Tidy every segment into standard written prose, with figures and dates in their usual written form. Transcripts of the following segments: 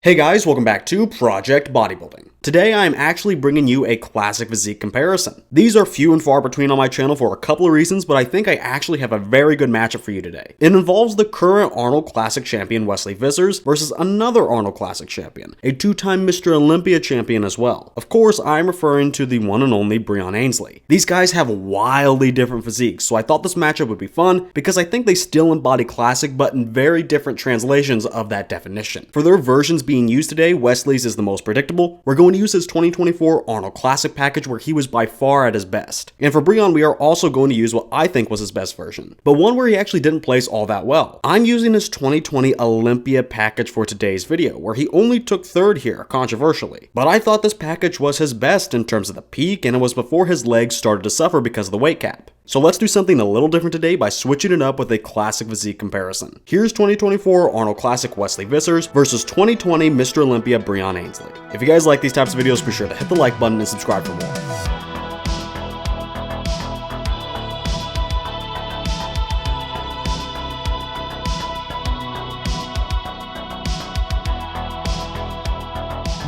Hey guys, welcome back to Project Bodybuilding. Today I am actually bringing you a classic physique comparison. These are few and far between on my channel for a couple of reasons, but I think I actually have a very good matchup for you today. It involves the current Arnold Classic champion Wesley Vissers versus another Arnold Classic champion, a two-time Mr. Olympia champion as well. Of course, I'm referring to the one and only Breon Ansley. These guys have wildly different physiques, so I thought this matchup would be fun because I think they still embody classic but in very different translations of that definition. For their versions being used today, Wesley's is the most predictable. We're going to use his 2024 Arnold Classic package where he was by far at his best. And for Breon, we are also going to use what I think was his best version, but one where he actually didn't place all that well. I'm using his 2020 Olympia package for today's video, where he only took third here, controversially. But I thought this package was his best in terms of the peak, and it was before his legs started to suffer because of the weight cap. So let's do something a little different today by switching it up with a classic physique comparison. Here's 2024 Arnold Classic Wesley Vissers versus 2020 Mr. Olympia Breon Ansley. If you guys like these types of videos, be sure to hit the like button and subscribe for more.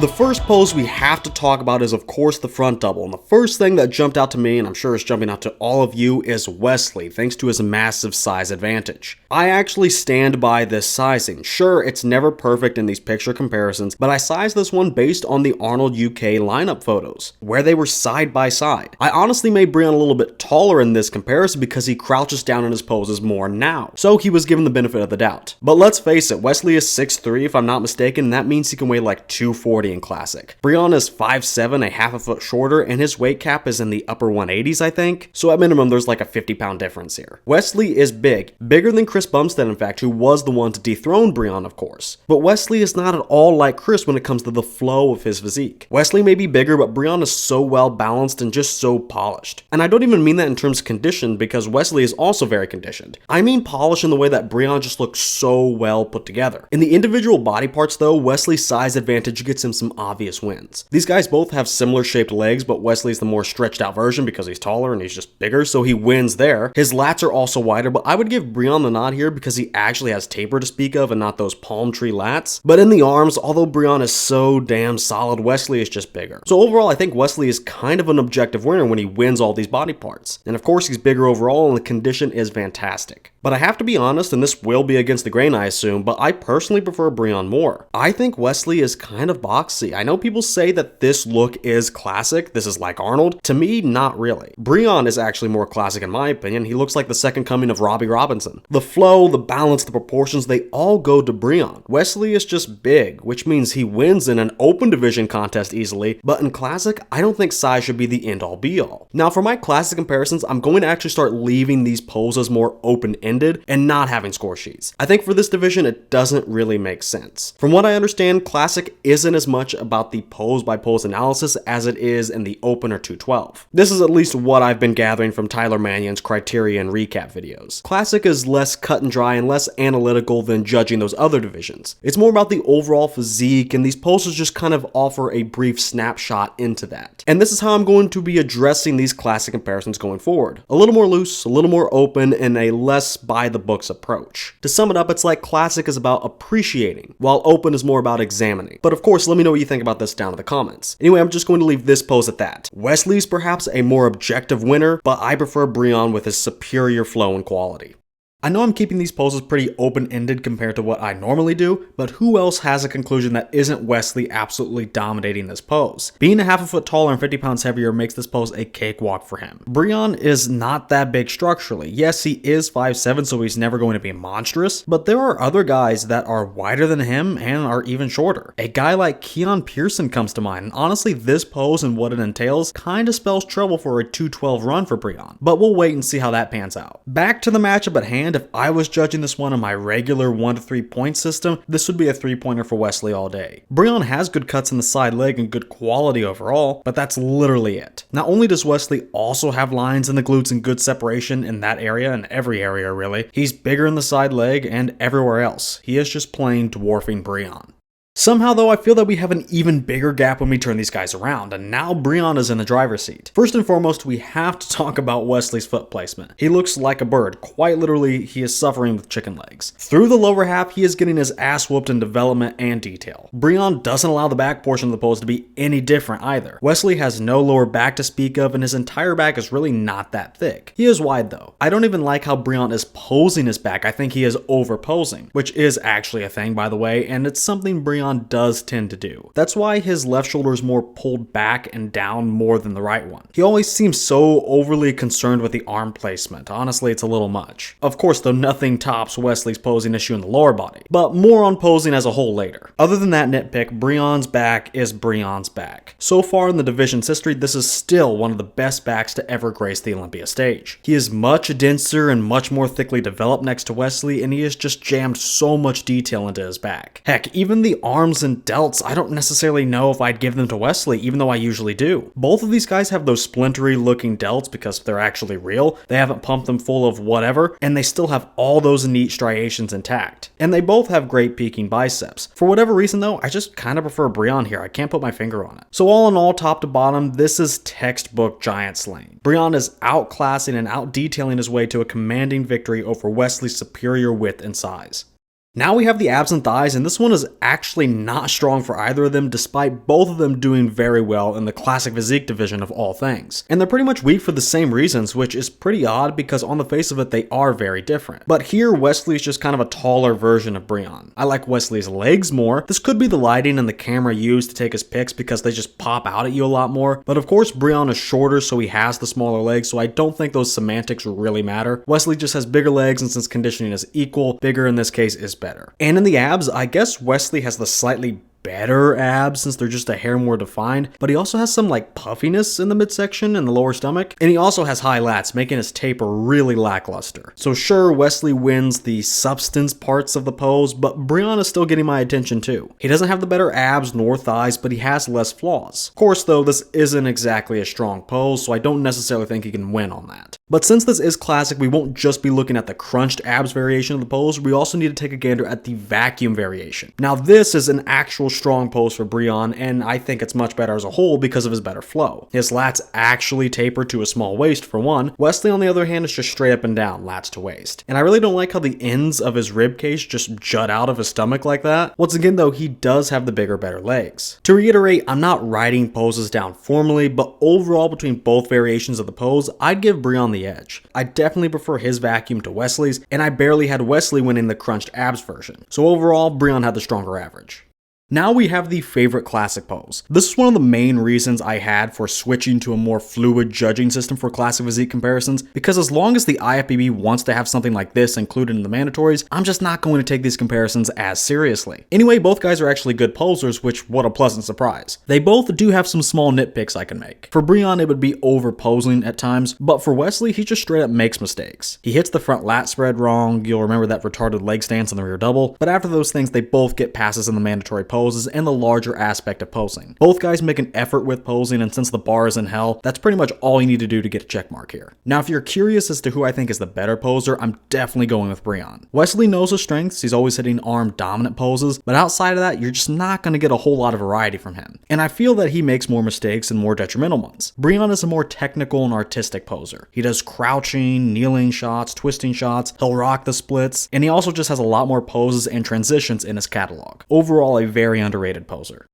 The first pose we have to talk about is of course the front double, and the first thing that jumped out to me, and I'm sure it's jumping out to all of you, is Wesley, thanks to his massive size advantage. I actually stand by this sizing. Sure, it's never perfect in these picture comparisons, but I sized this one based on the Arnold UK lineup photos, where they were side by side. I honestly made Breon a little bit taller in this comparison because he crouches down in his poses more now, so he was given the benefit of the doubt. But let's face it, Wesley is 6'3" if I'm not mistaken, and that means he can weigh like 240 in classic. Breon is 5'7", a half a foot shorter, and his weight cap is in the upper 180s, I think. So at minimum, there's like a 50-pound difference here. Wesley is big, bigger than Chris Bumstead, in fact, who was the one to dethrone Breon, of course. But Wesley is not at all like Chris when it comes to the flow of his physique. Wesley may be bigger, but Breon is so well balanced and just so polished. And I don't even mean that in terms of condition, because Wesley is also very conditioned. I mean polished in the way that Breon just looks so well put together. In the individual body parts though, Wesley's size advantage gets him some obvious wins. These guys both have similar shaped legs, but Wesley's the more stretched out version because he's taller and he's just bigger, so he wins there. His lats are also wider, but I would give Breon the nod here because he actually has taper to speak of and not those palm tree lats. But in the arms, although Breon is so damn solid, Wesley is just bigger. So overall, I think Wesley is kind of an objective winner when he wins all these body parts. And of course, he's bigger overall and the condition is fantastic. But I have to be honest, and this will be against the grain I assume, but I personally prefer Breon more. I think Wesley is kind of boxy. I know people say that this look is classic, this is like Arnold. To me, not really. Breon is actually more classic in my opinion. He looks like the second coming of Robbie Robinson. The flow, the balance, the proportions, they all go to Breon. Wesley is just big, which means he wins in an open division contest easily, but in classic, I don't think size should be the end all be all. Now for my classic comparisons, I'm going to actually start leaving these poses more open-ended and not having score sheets. I think for this division, it doesn't really make sense. From what I understand, classic isn't as much about the pose by pose analysis as it is in the open or 212. This is at least what I've been gathering from Tyler Mannion's criteria and recap videos. Classic is less cut and dry and less analytical than judging those other divisions. It's more about the overall physique, and these poses just kind of offer a brief snapshot into that. And this is how I'm going to be addressing these classic comparisons going forward. A little more loose, a little more open, and a less by the books approach. To sum it up, it's like classic is about appreciating, while open is more about examining. But of course, let me know what you think about this down in the comments. Anyway, I'm just going to leave this pose at that. Wesley's perhaps a more objective winner, but I prefer Breon with his superior flow and quality. I know I'm keeping these poses pretty open-ended compared to what I normally do, but who else has a conclusion that isn't Wesley absolutely dominating this pose? Being a half a foot taller and 50 pounds heavier makes this pose a cakewalk for him. Breon is not that big structurally. Yes, he is 5'7", so he's never going to be monstrous, but there are other guys that are wider than him and are even shorter. A guy like Keon Pearson comes to mind, and honestly, this pose and what it entails kinda spells trouble for a 212 run for Breon, but we'll wait and see how that pans out. Back to the matchup at hand. If I was judging this one on my regular 1 to 3 point system, this would be a 3-pointer for Wesley all day. Breon has good cuts in the side leg and good quality overall, but that's literally it. Not only does Wesley also have lines in the glutes and good separation in that area and every area really, he's bigger in the side leg and everywhere else. He is just plain dwarfing Breon. Somehow though, I feel that we have an even bigger gap when we turn these guys around, and now Breon is in the driver's seat. First and foremost, we have to talk about Wesley's foot placement. He looks like a bird. Quite literally, he is suffering with chicken legs. Through the lower half, he is getting his ass whooped in development and detail. Breon doesn't allow the back portion of the pose to be any different either. Wesley has no lower back to speak of, and his entire back is really not that thick. He is wide though. I don't even like how Breon is posing his back. I think he is over posing, which is actually a thing by the way, and it's something Breon does tend to do. That's why his left shoulder is more pulled back and down more than the right one. He always seems so overly concerned with the arm placement. Honestly, it's a little much. Of course though, nothing tops Wesley's posing issue in the lower body, but more on posing as a whole later. Other than that nitpick, Breon's back is Breon's back. So far in the division's history, this is still one of the best backs to ever grace the Olympia stage. He is much denser and much more thickly developed next to Wesley, and he has just jammed so much detail into his back. Heck, even the arms and delts, I don't necessarily know if I'd give them to Wesley, even though I usually do. Both of these guys have those splintery looking delts because they're actually real. They haven't pumped them full of whatever, and they still have all those neat striations intact. And they both have great peaking biceps. For whatever reason though, I just kind of prefer Breon here. I can't put my finger on it. So all in all, top to bottom, this is textbook giant slaying. Breon is outclassing and out-detailing his way to a commanding victory over Wesley's superior width and size. Now we have the abs and thighs, and this one is actually not strong for either of them, despite both of them doing very well in the classic physique division of all things. And they're pretty much weak for the same reasons, which is pretty odd because on the face of it, they are very different. But here, Wesley is just kind of a taller version of Breon. I like Wesley's legs more. This could be the lighting and the camera used to take his pics because they just pop out at you a lot more. But of course, Breon is shorter, so he has the smaller legs, so I don't think those semantics really matter. Wesley just has bigger legs, and since conditioning is equal, bigger in this case is better. And in the abs, I guess Wesley has the slightly better abs since they're just a hair more defined, but he also has some like puffiness in the midsection and the lower stomach, and he also has high lats, making his taper really lackluster. So sure, Wesley wins the substance parts of the pose, but Breon is still getting my attention too. He doesn't have the better abs nor thighs, but he has less flaws. Of course though, this isn't exactly a strong pose, so I don't necessarily think he can win on that. But since this is classic, we won't just be looking at the crunched abs variation of the pose, we also need to take a gander at the vacuum variation. Now this is an actual strong pose for Breon, and I think it's much better as a whole because of his better flow. His lats actually taper to a small waist for one. Wesley on the other hand is just straight up and down, lats to waist. And I really don't like how the ends of his rib cage just jut out of his stomach like that. Once again though, he does have the bigger, better legs. To reiterate, I'm not writing poses down formally, but overall between both variations of the pose, I'd give Breon the edge. I definitely prefer his vacuum to Wesley's, and I barely had Wesley winning the crunched abs version. So overall, Breon had the stronger average. Now we have the favorite classic pose. This is one of the main reasons I had for switching to a more fluid judging system for classic physique comparisons, because as long as the IFBB wants to have something like this included in the mandatories, I'm just not going to take these comparisons as seriously. Anyway, both guys are actually good posers, which what a pleasant surprise. They both do have some small nitpicks I can make. For Breon, it would be over posing at times, but for Wesley, he just straight up makes mistakes. He hits the front lat spread wrong, you'll remember that retarded leg stance on the rear double, but after those things, they both get passes in the mandatory poses and the larger aspect of posing. Both guys make an effort with posing, and since the bar is in hell, that's pretty much all you need to do to get a check mark here. Now, if you're curious as to who I think is the better poser, I'm definitely going with Breon. Wesley knows his strengths, he's always hitting arm dominant poses, but outside of that, you're just not going to get a whole lot of variety from him. And I feel that he makes more mistakes and more detrimental ones. Breon is a more technical and artistic poser. He does crouching, kneeling shots, twisting shots, he'll rock the splits, and he also just has a lot more poses and transitions in his catalog. Overall, a very underrated poser.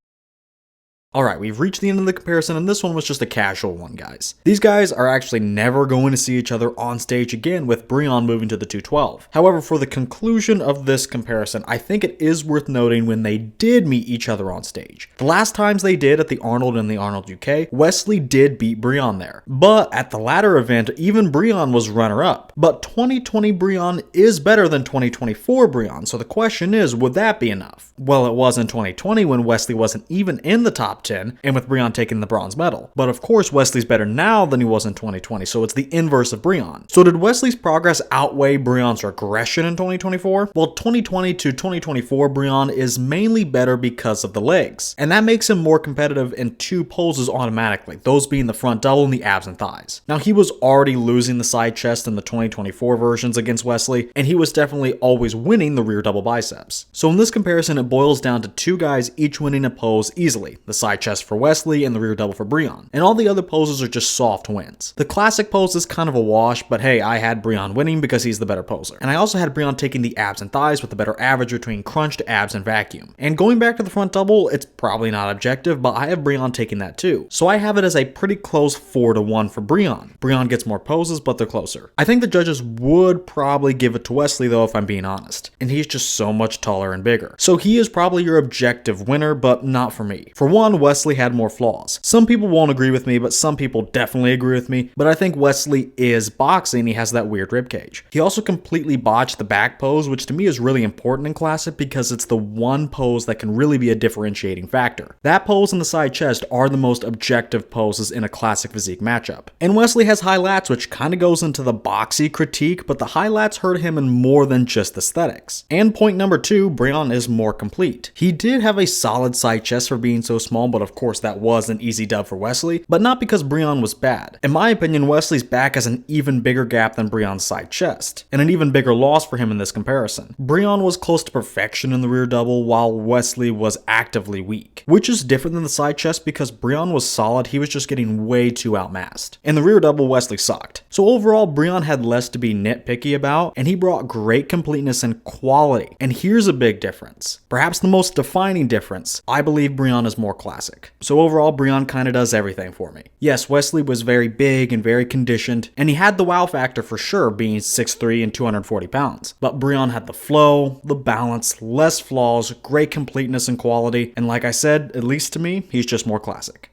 Alright, we've reached the end of the comparison, and this one was just a casual one, guys. These guys are actually never going to see each other on stage again, with Breon moving to the 212. However, for the conclusion of this comparison, I think it is worth noting when they did meet each other on stage. The last times they did at the Arnold and the Arnold UK, Wesley did beat Breon there. But at the latter event, even Breon was runner-up. But 2020 Breon is better than 2024 Breon, so the question is, would that be enough? Well, it was in 2020 when Wesley wasn't even in the top 10, and with Breon taking the bronze medal. But of course, Wesley's better now than he was in 2020, so it's the inverse of Breon. So did Wesley's progress outweigh Breon's regression in 2024? Well, 2020 to 2024, Breon is mainly better because of the legs, and that makes him more competitive in two poses automatically, those being the front double and the abs and thighs. Now, he was already losing the side chest in the 2024 versions against Wesley, and he was definitely always winning the rear double biceps. So in this comparison, it boils down to two guys each winning a pose easily, the side chest for Wesley and the rear double for Breon, and all the other poses are just soft wins. The classic pose is kind of a wash, but hey, I had Breon winning because he's the better poser. And I also had Breon taking the abs and thighs with a better average between crunched abs and vacuum. And going back to the front double, it's probably not objective, but I have Breon taking that too. So I have it as a pretty close 4-1 for Breon. Breon gets more poses, but they're closer. I think the judges would probably give it to Wesley though, if I'm being honest. And he's just so much taller and bigger. So he is probably your objective winner, but not for me. For one, Wesley had more flaws. Some people won't agree with me, but some people definitely agree with me. But I think Wesley is boxing. He has that weird ribcage. He also completely botched the back pose, which to me is really important in Classic because it's the one pose that can really be a differentiating factor. That pose and the side chest are the most objective poses in a Classic physique matchup. And Wesley has high lats, which kind of goes into the boxy critique, but the high lats hurt him in more than just aesthetics. And point number 2, Breon is more complete. He did have a solid side chest for being so small, but of course that was an easy dub for Wesley, but not because Breon was bad. In my opinion, Wesley's back has an even bigger gap than Breon's side chest, and an even bigger loss for him in this comparison. Breon was close to perfection in the rear double, while Wesley was actively weak, which is different than the side chest because Breon was solid, he was just getting way too outmassed. In the rear double, Wesley sucked. So overall, Breon had less to be nitpicky about, and he brought great completeness and quality. And here's a big difference. Perhaps the most defining difference. I believe Breon is more classic. So overall, Breon kinda does everything for me. Yes, Wesley was very big and very conditioned, and he had the wow factor for sure, being 6'3" and 240 pounds. But Breon had the flow, the balance, less flaws, great completeness and quality, and like I said, at least to me, he's just more classic.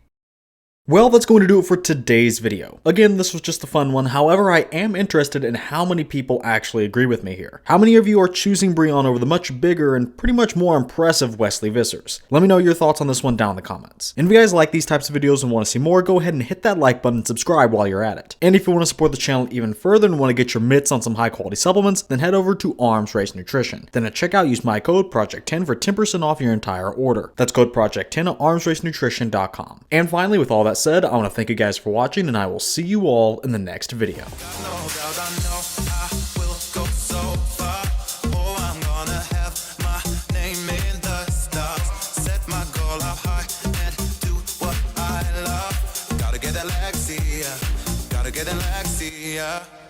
Well, that's going to do it for today's video. Again, this was just a fun one. However, I am interested in how many people actually agree with me here. How many of you are choosing Breon over the much bigger and pretty much more impressive Wesley Vissers? Let me know your thoughts on this one down in the comments. And if you guys like these types of videos and want to see more, go ahead and hit that like button and subscribe while you're at it. And if you want to support the channel even further and want to get your mitts on some high quality supplements, then head over to Arms Race Nutrition. Then at checkout, use my code Project10 for 10% off your entire order. That's code Project10 at armsracenutrition.com. And finally, with all that said, I want to thank you guys for watching, and I will see you all in the next video. Gotta get that Lexia.